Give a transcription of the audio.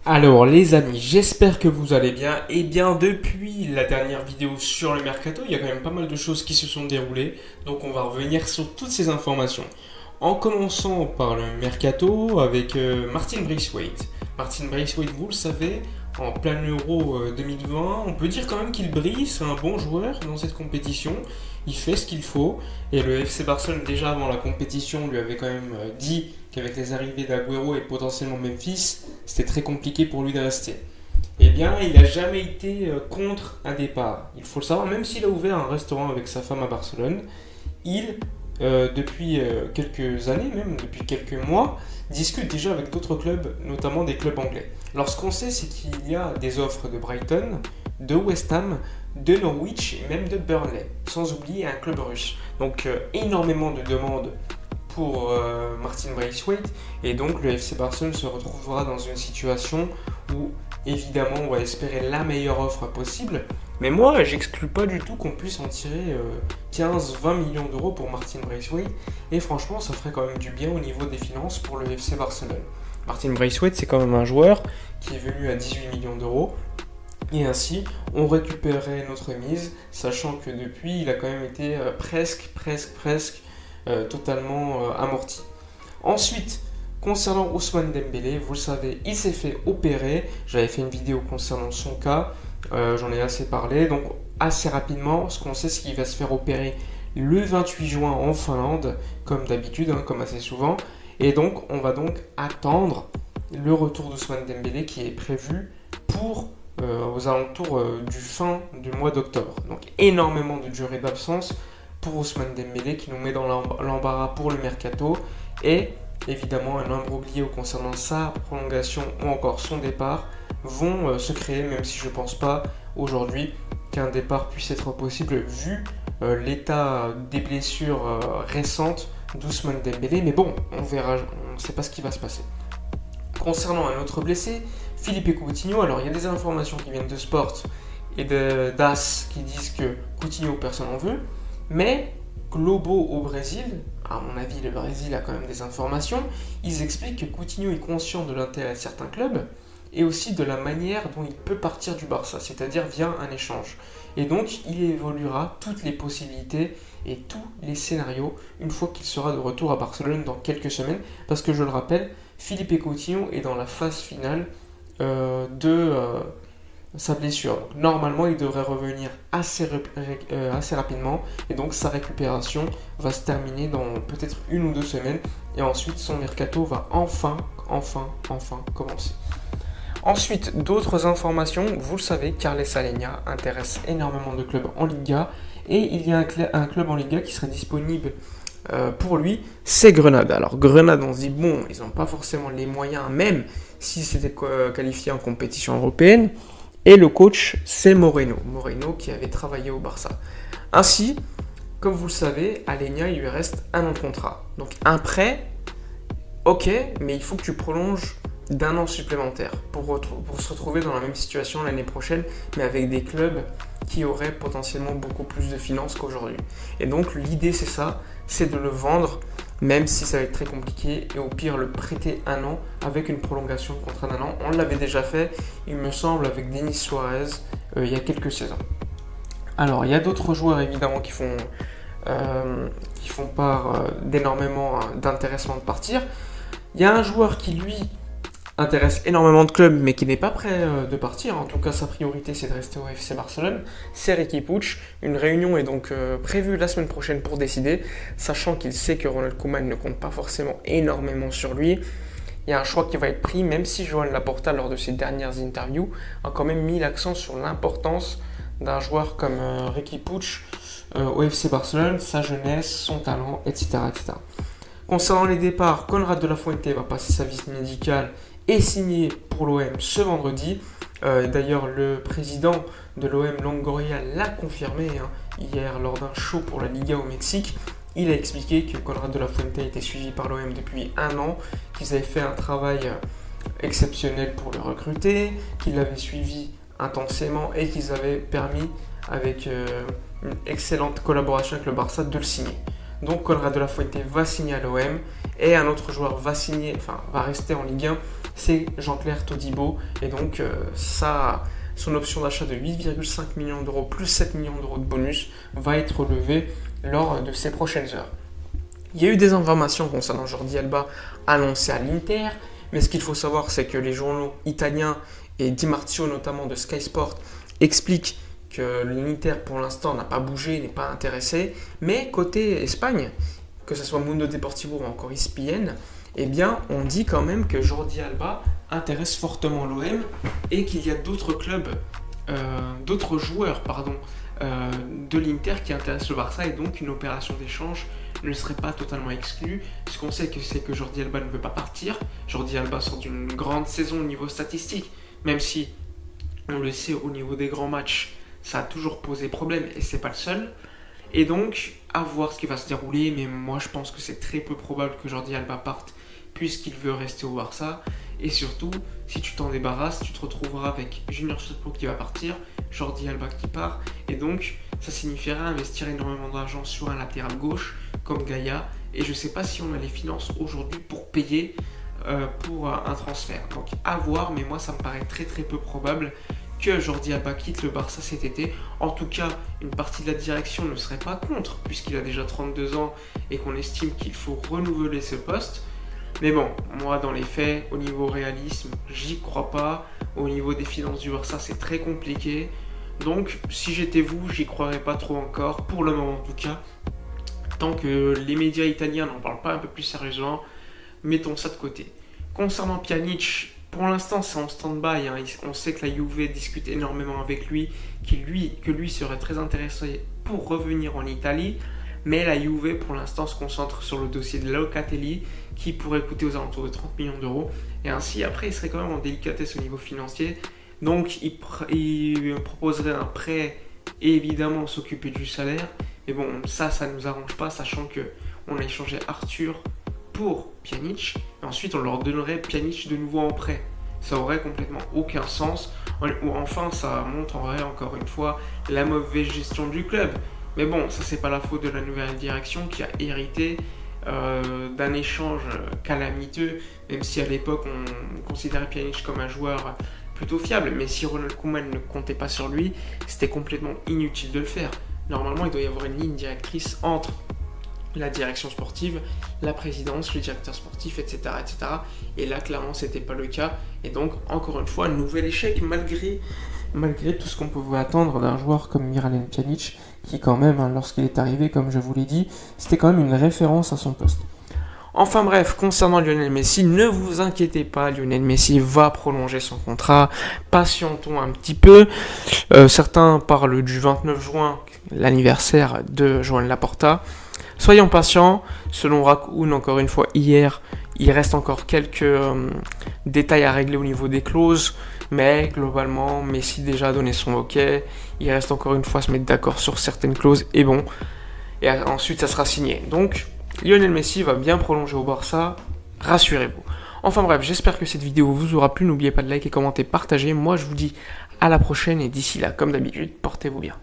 Alors les amis, j'espère que vous allez bien. Et bien depuis la dernière vidéo sur le mercato, il y a quand même pas mal de choses qui se sont déroulées. Donc on va revenir sur toutes ces informations. En commençant par le mercato avec Martin Braithwaite. Martin Braithwaite, vous le savez, en plein Euro 2020, on peut dire quand même qu'il brille. C'est un bon joueur dans cette compétition. Il fait ce qu'il faut. Et le FC Barcelone, déjà avant la compétition, lui avait quand même dit qu'avec les arrivées d'Agüero et potentiellement Memphis, c'était très compliqué pour lui de rester. Eh bien, il n'a jamais été contre un départ. Il faut le savoir, même s'il a ouvert un restaurant avec sa femme à Barcelone, il, depuis quelques années, même depuis quelques mois, discute déjà avec d'autres clubs, notamment des clubs anglais. Alors, ce qu'on sait, c'est qu'il y a des offres de Brighton, de West Ham, de Norwich et même de Burnley, sans oublier un club russe. Donc, énormément de demandes pour Martin Braithwaite, et donc le FC Barcelone se retrouvera dans une situation où évidemment on va espérer la meilleure offre possible, mais moi j'exclus pas du tout qu'on puisse en tirer 15-20 millions d'euros pour Martin Braithwaite, et franchement ça ferait quand même du bien au niveau des finances pour le FC Barcelone. Martin Braithwaite, c'est quand même un joueur qui est venu à 18 millions d'euros, et ainsi on récupérerait notre mise, sachant que depuis il a quand même été presque totalement amorti. Ensuite, concernant Ousmane Dembélé, vous le savez, il s'est fait opérer. J'avais fait une vidéo concernant son cas, j'en ai assez parlé. Donc, assez rapidement, ce qu'on sait, c'est qu'il va se faire opérer le 28 juin en Finlande, comme d'habitude, comme assez souvent. Et donc, on va donc attendre le retour d'Ousmane Dembélé qui est prévu pour aux alentours du fin du mois d'octobre. Donc, énormément de durée d'absence pour Ousmane Dembélé qui nous met dans l'embarras pour le mercato, et évidemment un imbroglio concernant sa prolongation ou encore son départ vont se créer, même si je ne pense pas aujourd'hui qu'un départ puisse être possible vu l'état des blessures récentes d'Ousmane Dembélé, mais bon, on verra, on ne sait pas ce qui va se passer. Concernant un autre blessé, Philippe Coutinho, alors il y a des informations qui viennent de Sport et de d'AS qui disent que Coutinho personne n'en veut, mais Globo au Brésil, à mon avis le Brésil a quand même des informations, ils expliquent que Coutinho est conscient de l'intérêt de certains clubs et aussi de la manière dont il peut partir du Barça, c'est-à-dire via un échange. Et donc il évoluera toutes les possibilités et tous les scénarios une fois qu'il sera de retour à Barcelone dans quelques semaines, parce que je le rappelle, Philippe Coutinho est dans la phase finale de sa blessure. Donc, normalement, il devrait revenir assez rapidement, et donc sa récupération va se terminer dans peut-être 1 ou 2 semaines, et ensuite son mercato va enfin commencer. Ensuite, d'autres informations, vous le savez, Carles Alenya intéresse énormément de clubs en Liga, et il y a un club en Liga qui serait disponible pour lui, c'est Grenade. Alors Grenade, on se dit, bon, ils n'ont pas forcément les moyens, même si c'était qualifié en compétition européenne. Et le coach, c'est Moreno qui avait travaillé au Barça. Ainsi, comme vous le savez, Alenya, il lui reste 1 an de contrat. Donc un prêt, ok, mais il faut que tu prolonges d'1 an supplémentaire pour se retrouver dans la même situation l'année prochaine, mais avec des clubs qui auraient potentiellement beaucoup plus de finances qu'aujourd'hui. Et donc l'idée, c'est ça, c'est de le vendre, même si ça va être très compliqué, et au pire le prêter 1 an avec une prolongation de contrat d'1 an. On l'avait déjà fait, il me semble, avec Denis Suarez il y a quelques saisons. Alors il y a d'autres joueurs évidemment qui font part d'énormément d'intéressement de partir. Il y a un joueur qui lui intéresse énormément de clubs, mais qui n'est pas prêt de partir. En tout cas, sa priorité, c'est de rester au FC Barcelone. C'est Riqui Puig. Une réunion est donc prévue la semaine prochaine pour décider, sachant qu'il sait que Ronald Koeman ne compte pas forcément énormément sur lui. Il y a un choix qui va être pris, même si Joan Laporta, lors de ses dernières interviews, a quand même mis l'accent sur l'importance d'un joueur comme Riqui Puig au FC Barcelone, sa jeunesse, son talent, etc., etc. Concernant les départs, Conrad de la Fuente va passer sa visite médicale et signé pour l'OM ce vendredi. D'ailleurs, le président de l'OM, Longoria, l'a confirmé hier lors d'un show pour la Liga au Mexique. il a expliqué que Conrad de la Fuente était suivi par l'OM depuis 1 an, qu'ils avaient fait un travail exceptionnel pour le recruter, qu'ils l'avaient suivi intensément et qu'ils avaient permis, avec une excellente collaboration avec le Barça, de le signer. Donc Conrad de la Fuente va signer à l'OM et un autre joueur va rester en Ligue 1, c'est Jean-Claire Todibo. Et donc son option d'achat de 8,5 millions d'euros plus 7 millions d'euros de bonus va être levée lors de ces prochaines heures. Il y a eu des informations concernant Jordi Alba annoncées à l'Inter, mais ce qu'il faut savoir, c'est que les journaux italiens et Di Marzio notamment de Sky Sport expliquent que l'Inter pour l'instant n'a pas bougé, n'est pas intéressé, mais côté Espagne, que ce soit Mundo Deportivo ou encore ESPN, eh bien on dit quand même que Jordi Alba intéresse fortement l'OM et qu'il y a d'autres clubs, d'autres joueurs de l'Inter qui intéressent le Barça, et donc une opération d'échange ne serait pas totalement exclue. Ce qu'on sait, c'est que Jordi Alba ne veut pas partir. Jordi Alba sort d'une grande saison au niveau statistique, même si on le sait au niveau des grands matchs, ça a toujours posé problème et c'est pas le seul. Et donc, à voir ce qui va se dérouler, mais moi je pense que c'est très peu probable que Jordi Alba parte puisqu'il veut rester au Barça. Et surtout, si tu t'en débarrasses, tu te retrouveras avec Junior Firpo qui va partir, Jordi Alba qui part, et donc ça signifierait investir énormément d'argent sur un latéral gauche comme Gaïa, et je ne sais pas si on a les finances aujourd'hui pour payer pour un transfert. Donc à voir, mais moi ça me paraît très très peu probable que Jordi Alba quitte le Barça cet été. En tout cas, une partie de la direction ne serait pas contre, puisqu'il a déjà 32 ans et qu'on estime qu'il faut renouveler ce poste. Mais bon, moi dans les faits, au niveau réalisme, j'y crois pas. Au niveau des finances du Barça, c'est très compliqué. Donc si j'étais vous, j'y croirais pas trop encore, pour le moment en tout cas. Tant que les médias italiens n'en parlent pas un peu plus sérieusement, mettons ça de côté. Concernant Pjanic, pour l'instant c'est en stand-by, on sait que la Juve discute énormément avec lui, que lui serait très intéressé pour revenir en Italie, mais la Juve pour l'instant se concentre sur le dossier de Locatelli qui pourrait coûter aux alentours de 30 millions d'euros, et ainsi après il serait quand même en délicatesse au niveau financier, donc il proposerait un prêt et évidemment s'occuper du salaire, mais bon ça nous arrange pas, sachant que on a échangé Arthur pour Pjanic, et ensuite on leur donnerait Pjanic de nouveau en prêt. Ça aurait complètement aucun sens, ou enfin ça montrerait encore une fois la mauvaise gestion du club. Mais bon, ça c'est pas la faute de la nouvelle direction qui a hérité d'un échange calamiteux, même si à l'époque on considérait Pjanic comme un joueur plutôt fiable, mais si Ronald Koeman ne comptait pas sur lui, c'était complètement inutile de le faire. Normalement il doit y avoir une ligne directrice entre la direction sportive, la présidence, le directeur sportif, etc. etc. Et là, clairement, c'était pas le cas. Et donc, encore une fois, un nouvel échec, malgré tout ce qu'on pouvait attendre d'un joueur comme Miralem Pjanic, qui quand même, lorsqu'il est arrivé, comme je vous l'ai dit, c'était quand même une référence à son poste. Enfin bref, concernant Lionel Messi, ne vous inquiétez pas, Lionel Messi va prolonger son contrat. Patientons un petit peu. Certains parlent du 29 juin, l'anniversaire de Joan Laporta. Soyons patients, selon Raccoon, encore une fois hier, il reste encore quelques détails à régler au niveau des clauses, mais globalement, Messi déjà a donné son OK, il reste encore une fois à se mettre d'accord sur certaines clauses, et bon, et ensuite ça sera signé. Donc, Lionel Messi va bien prolonger au Barça, rassurez-vous. Enfin bref, j'espère que cette vidéo vous aura plu, n'oubliez pas de liker, commenter, partager, moi je vous dis à la prochaine, et d'ici là, comme d'habitude, portez-vous bien.